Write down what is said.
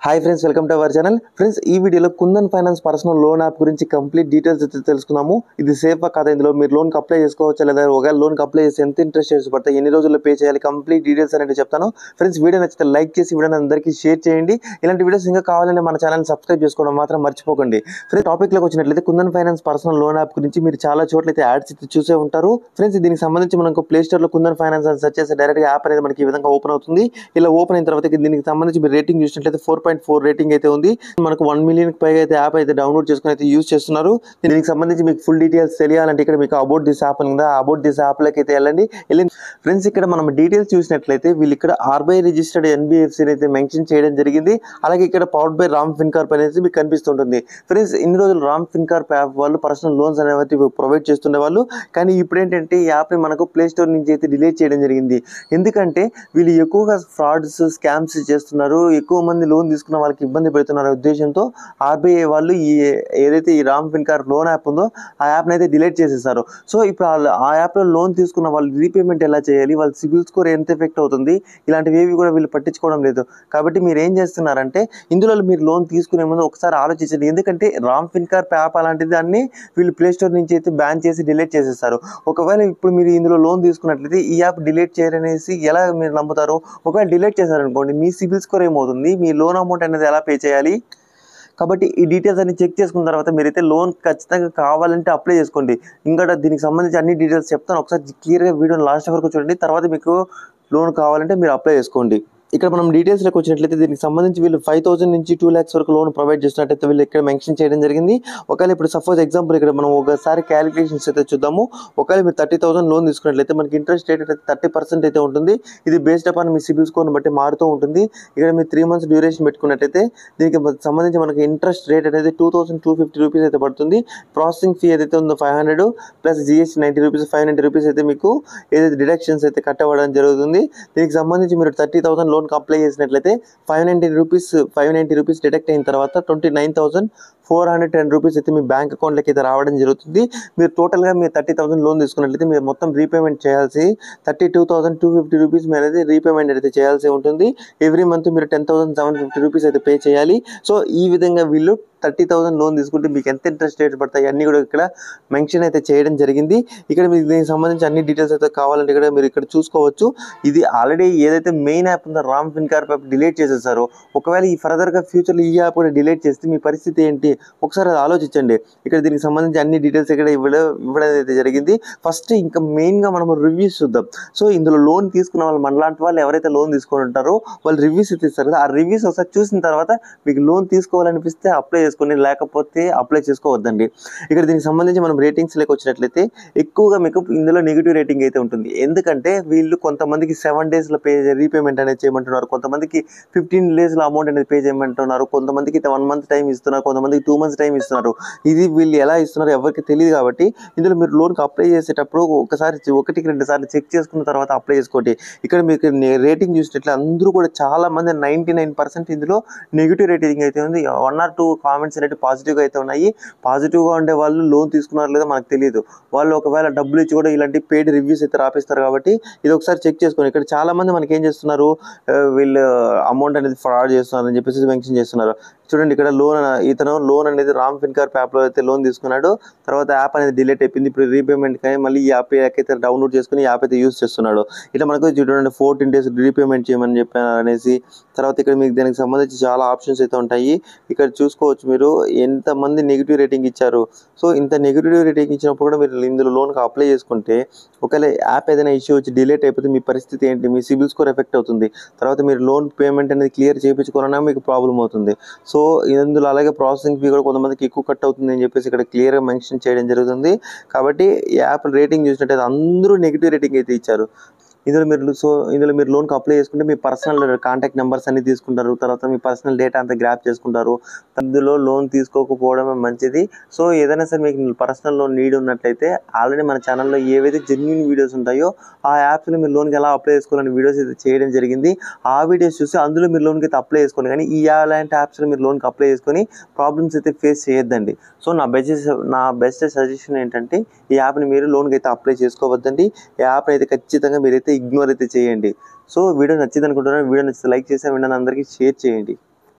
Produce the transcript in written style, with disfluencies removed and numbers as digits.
Hi friends, welcome to our channel. Friends, ఈ వీడియోలో kundan finance personal loan app గురించి complete details అయితే తెలుసుకుందాము. ఇది సేఫ్ కాదా, ఇందులో మీరు లోన్కి అప్లై చేసుకోవచ్చా లేదా, ఒకవేళ లోన్కి అప్లై చేసి ఎంత ఇంట్రెస్ట్ రేట్స్ పడతాయి, ఎన్ని రోజుల్లో పే చేయాలి, కంప్లీట్ డీటెయిల్స్ అనేది చెప్తాను. ఫ్రెండ్స్, వీడియో నచ్చితే లైక్ చేసి వీడియోని అందరికీ షేర్ చేయండి. ఇలాంటి వీడియోస్ ఇంకా కావాలంటే మన ఛానల్ సబ్స్క్రైబ్ చేసుకోవడం మాత్రం మర్చిపోకండి. ఫ్రెండ్స్, టాపిక్లోకి వచ్చినట్లయితే kundan finance personal loan app గురించి మీరు చాలా చోట్ల అయితే యాడ్స్ అయితే చూసే ఉంటారు. ఫ్రెండ్స్, దీనికి సంబంధించి మనకు ప్లే స్టోర్లో కుందన్ ఫైనాన్స్ అని సెర్చ్ చేస్తే డైరెక్ట్గా యాప్ అనేది మనకి ఈ విధంగా ఓపెన్ అవుతుంది. ఇలా ఓపెన్ అయిన తర్వాత దీనికి సంబంధించి మీరు రేటింగ్ చూసినట్లయితే 4.4 రేటింగ్ అయితే ఉంది. మనకు 1 మిలియన్ పైగా అయితే యాప్ అయితే డౌన్లోడ్ చేసుకుని అయితే యూజ్ చేస్తున్నారు. దీనికి సంబంధించి మీకు ఫుల్ డీటెయిల్స్ తెలియాలంటే ఇక్కడ మీకు అబౌట్ దిస్ యాప్ ఉందా, అబౌట్ దిస్ యాప్ లోకి అయితే వెళ్ళండి. ఫ్రెండ్స్, ఇక్కడ మనం డీటెయిల్స్ చూసినట్లయితే వీళ్ళు ఇక్కడ ఆర్బీఐ రిజిస్టర్డ్ ఎన్బిఎఫ్సి అయితే మెన్షన్ చేయడం జరిగింది. అలాగే ఇక్కడ పవర్డ్ బై రామ్ ఫిన్కార్ప్ అనేది మీకు కనిపిస్తుంటుంది. ఫ్రెండ్స్, ఇన్ని రోజులు రామ్ ఫిన్కార్ప్ యాప్ వాళ్ళు పర్సనల్ లోన్స్ అనేవి ప్రొవైడ్ చేస్తుండే వాళ్ళు. కానీ ఇప్పుడు ఏంటంటే ఈ యాప్ని మనకు ప్లే స్టోర్ నుంచి అయితే డిలీట్ చేయడం జరిగింది. ఎందుకంటే వీళ్ళు ఎక్కువగా ఫ్రాడ్స్, స్కామ్స్ చేస్తున్నారు, ఎక్కువ మంది లోన్ తీసుకున్న వాళ్ళకి ఇబ్బంది పెడుతున్నారు ఉద్దేశంతో ఆర్బీఐ వాళ్ళు ఏదైతే ఈ రామ్ ఫిన్కార్ప్ లోన్ యాప్ ఉందో ఆ యాప్ని అయితే డిలీట్ చేసేసారు. సో ఇప్పుడు ఆ యాప్లో లోన్ తీసుకున్న వాళ్ళు రీపేమెంట్ ఎలా చేయాలి, వాళ్ళ సిబిల్ స్కోర్ ఎంత ఎఫెక్ట్ అవుతుంది, ఇలాంటివి ఏవి కూడా వీళ్ళు పట్టించుకోవడం లేదు. కాబట్టి మీరు ఏం చేస్తున్నారంటే ఇందులో మీరు లోన్ తీసుకునే ముందు ఒకసారి ఆలోచించండి. ఎందుకంటే రామ్ ఫిన్కార్ప్ యాప్ అలాంటిది దాన్ని వీళ్ళు ప్లే స్టోర్ నుంచి అయితే బ్యాన్ చేసి డిలీట్ చేసేస్తారు. ఒకవేళ ఇప్పుడు మీరు ఇందులో లోన్ తీసుకున్నట్లయితే ఈ యాప్ డిలీట్ చేయరనేసి ఎలా మీరు నమ్ముతారు? ఒకవేళ డిలీట్ చేశారనుకోండి, మీ సిబిల్ స్కోర్ ఏమవుతుంది, మీ లోన్ అమౌంట్ అనేది ఎలా పే చేయాలి? కాబట్టి ఈ డీటెయిల్స్ అన్ని చెక్ చేసుకున్న తర్వాత మీరైతే లోన్ ఖచ్చితంగా కావాలంటే అప్లై చేసుకోండి. ఇంకా దీనికి సంబంధించి అన్ని డీటెయిల్స్ చెప్తాను, ఒకసారి క్లియర్గా వీడియోని లాస్ట్ వరకు చూడండి. తర్వాత మీకు లోన్ కావాలంటే మీరు అప్లై చేసుకోండి. ఇక్కడ మనం డీటెయిల్స్లోకి వచ్చినట్లయితే దీనికి సంబంధించి వీళ్ళు 5,000 నుంచి 2 lakhs వరకు లోన్ ప్రొవైడ్ చేస్తున్నట్టయితే వీళ్ళు ఇక్కడ మెన్షన్ చేయడం జరిగింది. ఒకవేళ ఇప్పుడు సపోజ్ ఎగ్జాంపుల్ ఇక్కడ మనం ఒకసారి క్యాలిక్యులేషన్స్ అయితే చూద్దాము. ఒకవేళ మీరు 30,000 లోన్ తీసుకున్నట్లయితే మనకి ఇంట్రెస్ట్ రేట్ అయితే 30% అయితే ఉంటుంది. ఇది బేస్డ్ అపాన్ మీ సిబిల్ స్కోర్ని బట్టి మారుతూ ఉంటుంది. ఇక్కడ మీరు 3 months డ్యూరేషన్ పెట్టుకున్నట్టయితే దీనికి సంబంధించి మనకి ఇంట్రెస్ట్ రేట్ అనేది 2,250 రూపీస్ అయితే పడుతుంది. ప్రాసెసింగ్ ఫీ ఏదైతే ఉందో 500 ప్లస్ జిఎస్టీ 90 రూపీస్, 590 రూపీస్ అయితే మీకు ఏదైతే డిడక్షన్స్ అయితే కట్ అవ్వడం జరుగుతుంది. దీనికి సంబంధించి మీరు 30,000 లోన్ అప్లై చేసినట్లయితే 590 రూపీస్ డిడక్ట్ అయిన తర్వాత 29,410 రూపీస్ అయితే మీ బ్యాంక్ అకౌంట్లోకి అయితే రావడం జరుగుతుంది. మీరు టోటల్గా మీరు 30,000 లోన్ తీసుకున్నట్లయితే మీరు మొత్తం రీపేమెంట్ చేయాల్సి 32,250 రూపీస్ మీరు అయితే రీపేమెంట్ అయితే చేయాల్సి ఉంటుంది. ఎవ్రీ మంత్ మీరు 10,750 రూపీస్ అయితే పే చేయాలి. సో ఈ విధంగా వీళ్ళు 30,000 లోన్ తీసుకుంటే మీకు ఎంత ఇంట్రెస్ట్ రేట్స్ పడతాయి అన్నీ కూడా ఇక్కడ మెన్షన్ అయితే చేయడం జరిగింది. ఇక్కడ మీకు దీనికి సంబంధించి అన్ని డీటెయిల్స్ అయితే కావాలంటే ఇక్కడ మీరు ఇక్కడ చూసుకోవచ్చు. ఇది ఆల్రెడీ ఏదైతే మెయిన్ యాప్ ఉందో రామ్ ఫిన్కార్ప్ యాప్ డిలీట్ చేసేసారో, ఒకవేళ ఈ ఫర్దర్గా ఫ్యూచర్లో ఈ యాప్ కూడా డిలీట్ చేస్తే మీ పరిస్థితి ఏంటి ఒకసారి అది ఆలోచించండి. ఇక్కడ దీనికి సంబంధించి అన్ని డీటెయిల్స్ ఇక్కడ ఇవ్వడం అయితే జరిగింది. ఫస్ట్ ఇంకా మెయిన్గా మనం రివ్యూస్ చూద్దాం. సో ఇందులో లోన్ తీసుకున్న వాళ్ళు మనలాంటి వాళ్ళు ఎవరైతే లోన్ తీసుకొని ఉంటారో వాళ్ళు రివ్యూస్ అయితే ఇస్తారు కదా, ఆ రివ్యూస్ ఒకసారి చూసిన తర్వాత మీకు లోన్ తీసుకోవాలనిపిస్తే అప్లై చేసుకొని, లేకపోతే అప్లై చేసుకోవద్దండి. ఇక్కడ దీనికి సంబంధించి మనం రేటింగ్స్లోకి వచ్చినట్లయితే ఎక్కువగా మీకు ఇందులో నెగిటివ్ రేటింగ్ అయితే ఉంటుంది. ఎందుకంటే వీళ్ళు కొంతమందికి 7 daysలో రీపేమెంట్ అనేది చేయమంటున్నారు, కొంతమందికి 15 daysలో అమౌంట్ అనేది పే చేయమంటున్నారు, కొంతమందికి 1 month టైం ఇస్తున్నారు, కొంతమందికి 2 months టైం ఇస్తున్నారు. ఇది వీళ్ళు ఎలా ఇస్తున్నారు ఎవరికి తెలియదు. కాబట్టి ఇందులో మీరు లోన్కి అప్లై చేసేటప్పుడు ఒకటికి 2 సార్లు చెక్ చేసుకున్న తర్వాత అప్లై చేసుకోండి. ఇక్కడ మీకు రేటింగ్ చూసినట్లయితే అందరూ కూడా చాలా మంది 99% ఇందులో నెగిటివ్ రేటింగ్ అయితే ఉంది. 1 or 2 కామెంట్స్ అనేవి పాజిటివ్గా అయితే ఉన్నాయి. పాజిటివ్గా ఉండే వాళ్ళు లోన్ తీసుకున్నారో లేదో మనకు తెలియదు. వాళ్ళు ఒకవేళ డబ్బులు ఇచ్చి కూడా ఇలాంటి పెయిడ్ రివ్యూస్ అయితే రాపిస్తారు. కాబట్టి ఇది ఒకసారి చెక్ చేసుకోండి. ఇక్కడ చాలా మంది మనకి ఏం చేస్తున్నారు, వీళ్ళు అమౌంట్ అనేది ఫ్రాడ్ చేస్తున్నారు అని చెప్పేసి మెన్షన్ చేస్తున్నారు. చూడండి, ఇక్కడ ఇతను లోన్ అనేది రామ్ ఫిన్కార్ప్ యాప్లో అయితే లోన్ తీసుకున్నాడు, తర్వాత యాప్ అనేది డిలీట్ అయిపోయింది. ఇప్పుడు రీపేమెంట్ కానీ మళ్ళీ ఈ యాప్ అయితే డౌన్లోడ్ చేసుకుని యాప్ అయితే యూజ్ చేస్తున్నాడు. ఇట్లా మనకు చూడండి 14 days రీపేమెంట్ చేయమని చెప్పాను అనేసి. తర్వాత ఇక్కడ మీకు దానికి సంబంధించి చాలా ఆప్షన్స్ అయితే ఉంటాయి. ఇక్కడ చూసుకోవచ్చు మీరు ఎంతమంది నెగిటివ్ రేటింగ్ ఇచ్చారు. సో ఇంత నెగిటివ్ రేటింగ్ ఇచ్చినప్పుడు కూడా మీరు ఇందులో లోన్కి అప్లై చేసుకుంటే ఒకవేళ యాప్ ఏదైనా ఇష్యూ వచ్చి డిలీట్ అయిపోతే మీ పరిస్థితి ఏంటి, మీ సిబిల్ స్కోర్ ఎఫెక్ట్ అవుతుంది. తర్వాత మీరు లోన్ పేమెంట్ అనేది క్లియర్ చేయించుకోవాలన్నా మీకు ప్రాబ్లం అవుతుంది. సో ఇందులో అలాగే ప్రాసెసింగ్ ఫీ కూడా కొంతమందికి ఎక్కువ కట్ అవుతుంది అని చెప్పేసి ఇక్కడ క్లియర్గా మెన్షన్ చేయడం జరుగుతుంది. కాబట్టి ఈ యాప్ రేటింగ్ చూసినట్టయితే అందరూ నెగిటివ్ రేటింగ్ అయితే ఇచ్చారు. ఇందులో మీరు లోన్కి అప్లై చేసుకుంటే మీ పర్సనల్ కాంటాక్ట్ నెంబర్స్ అన్ని తీసుకుంటారు, తర్వాత మీ పర్సనల్ డేటా అంతా గ్రాప్ చేసుకుంటారు. అందులో లోన్ తీసుకోకపోవడమే మంచిది. సో ఏదైనా సరే మీకు పర్సనల్ లోన్ నీడ్ ఉన్నట్లయితే ఆల్రెడీ మన ఛానల్లో ఏవైతే జెన్యూన్ వీడియోస్ ఉంటాయో ఆ యాప్స్లో మీరు లోన్కి ఎలా అప్లై చేసుకోవాలని వీడియోస్ అయితే చేయడం జరిగింది. ఆ వీడియోస్ చూసి అందులో మీరు లోన్కి అయితే అప్లై చేసుకోండి. కానీ ఈ అలాంటి యాప్స్లో మీరు లోన్కి అప్లై చేసుకొని ప్రాబ్లమ్స్ అయితే ఫేస్ చేయొద్దండి. సో నా బెస్ట్ సజెషన్ ఏంటంటే ఈ యాప్ని మీరు లోన్కి అయితే అప్లై చేసుకోవద్దండి. ఈ యాప్ని అయితే ఖచ్చితంగా మీరైతే ఇగ్నోర్ అయితే చేయండి. సో వీడియో నచ్చింది అనుకుంటున్నాను. వీడియో నచ్చితే లైక్ చేసి వీడియోని అందరికీ షేర్ చేయండి.